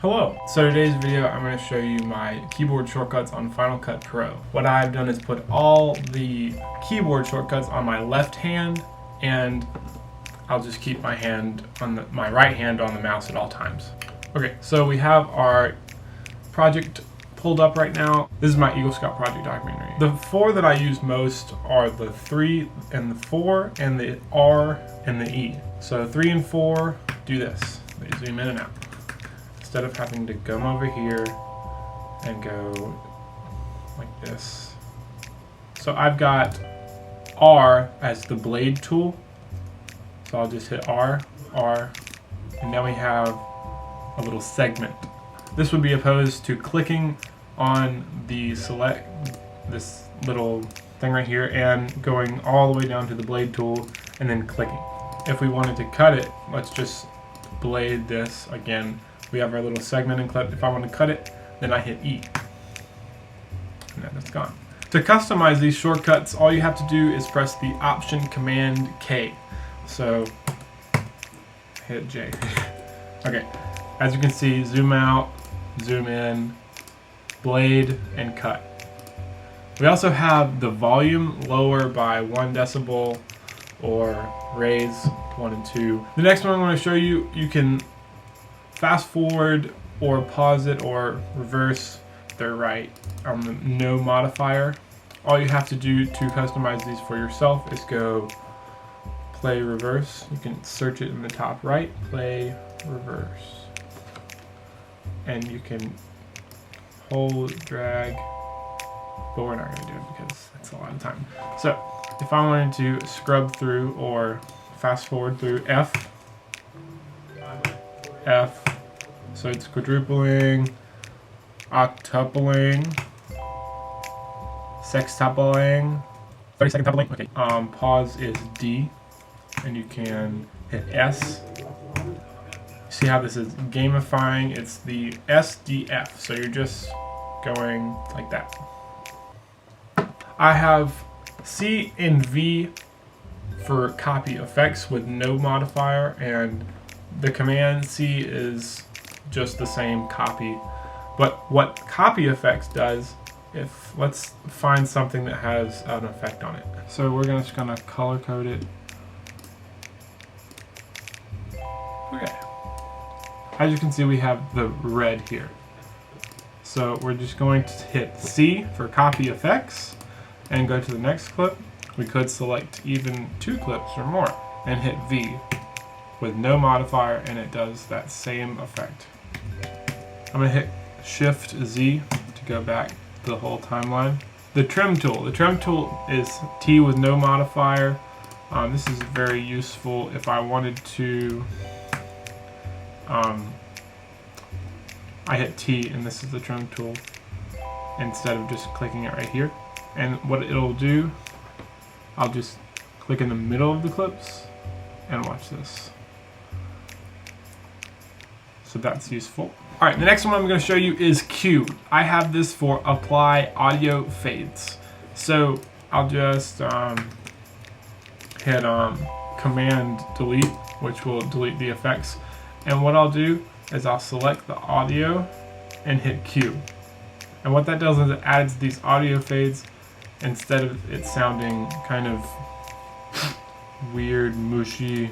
Hello! So today's video I'm going to show you my keyboard shortcuts on Final Cut Pro. What I've done is put all the keyboard shortcuts on my left hand, and I'll just keep my right hand on the mouse at all times. Okay, so we have our project pulled up right now. This is my Eagle Scout project documentary. The four that I use most are the 3 and the 4 and the R and the E. So 3 and 4 do this. They zoom in and out. Instead of having to come over here and go like this. So I've got R as the blade tool. So I'll just hit R, R, and now we have a little segment. This would be opposed to clicking on the this little thing right here and going all the way down to the blade tool and then clicking. If we wanted to cut it, let's just blade this again. We have our little segment and clip. If I want to cut it, then I hit E. And then it's gone. To customize these shortcuts, all you have to do is press the Option Command K. So hit J. Okay. As you can see, zoom out, zoom in, blade, and cut. We also have the volume lower by 1 decibel or raise 1 and 2. The next one I'm going to show you, you can fast forward or pause it or reverse the right on the no modifier. All you have to do to customize these for yourself is go play reverse. You can search it in the top right, play reverse. And you can hold, drag, but we're not going to do it because that's a lot of time. So if I wanted to scrub through or fast forward through F, so it's quadrupling, octupling, sextupling, 30-second tupling. Okay. Pause is D, and you can hit S. See how this is gamifying? It's the SDF, so you're just going like that. I have C and V for copy effects with no modifier, and the command C is just the same copy. But what copy effects does, let's find something that has an effect on it. So we're just gonna color code it. Okay. As you can see, we have the red here. So we're just going to hit C for copy effects and go to the next clip. We could select even 2 clips or more and hit V with no modifier, and it does that same effect. I'm going to hit Shift Z to go back to the whole timeline. The trim tool. The trim tool is T with no modifier. This is very useful if I wanted to I hit T and this is the trim tool instead of just clicking it right here. And what it'll do, I'll just click in the middle of the clips and watch this. So that's useful. Alright, the next one I'm going to show you is Q. I have this for apply audio fades. So I'll just hit Command Delete, which will delete the effects. And what I'll do is I'll select the audio and hit Q. And what that does is it adds these audio fades instead of it sounding kind of weird, mushy.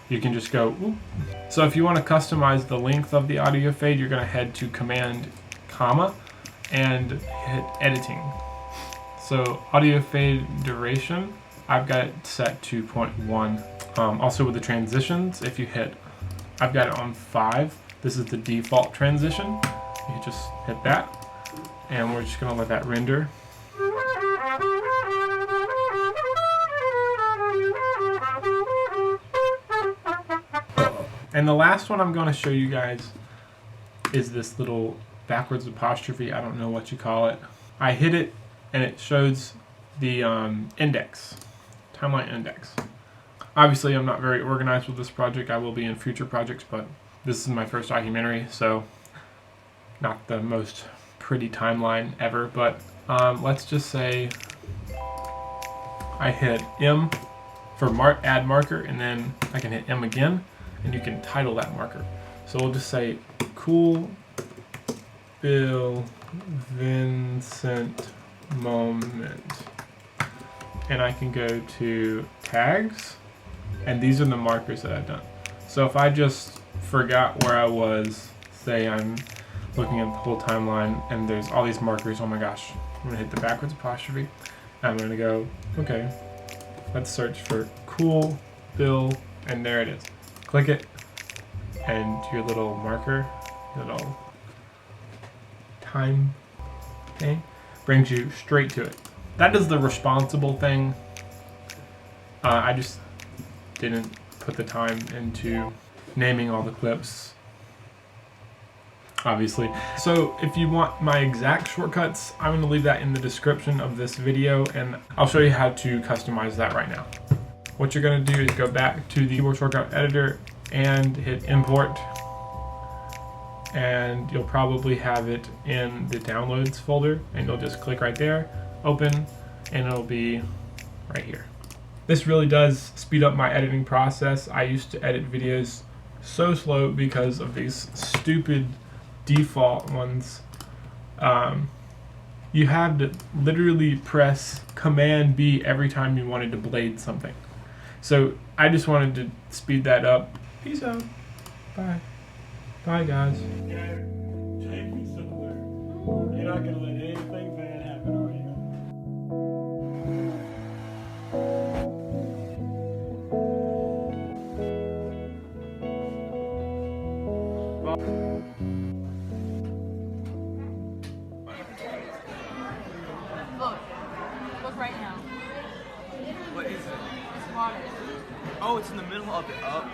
You can just go whoop. So if you want to customize the length of the audio fade, you're going to head to Command comma and hit editing. So audio fade duration, I've got it set to 0.1. Also with the transitions, if you hit, I've got it on 5. This is the default transition. You just hit that, and we're just going to let that render. And the last one I'm going to show you guys is this little backwards apostrophe. I don't know what you call it. I hit it and it shows the index, timeline index. Obviously I'm not very organized with this project. I will be in future projects, but this is my first documentary, so not the most pretty timeline ever. But let's just say I hit M for add marker, and then I can hit M again, and you can title that marker. So we'll just say Cool Bill Vincent moment. And I can go to tags, and these are the markers that I've done. So if I just forgot where I was, say I'm looking at the whole timeline and there's all these markers, oh my gosh, I'm gonna hit the backwards apostrophe. I'm gonna go, okay, let's search for Cool Bill, and there it is. Click it, and your little marker, little time thing, brings you straight to it. That is the responsible thing. I just didn't put the time into naming all the clips, obviously. So if you want my exact shortcuts, I'm going to leave that in the description of this video, and I'll show you how to customize that right now. What you're going to do is go back to the keyboard shortcut editor and hit import, and you'll probably have it in the downloads folder, and you'll just click right there, open, and it'll be right here. This really does speed up my editing process. I used to edit videos so slow because of these stupid default ones. You had to literally press Command B every time you wanted to blade something. So I just wanted to speed that up. Peace out. Bye. Bye, guys. You're not gonna let anything bad happen, are you? Look right now. What is it? It's water. Oh, it's in the middle of it up.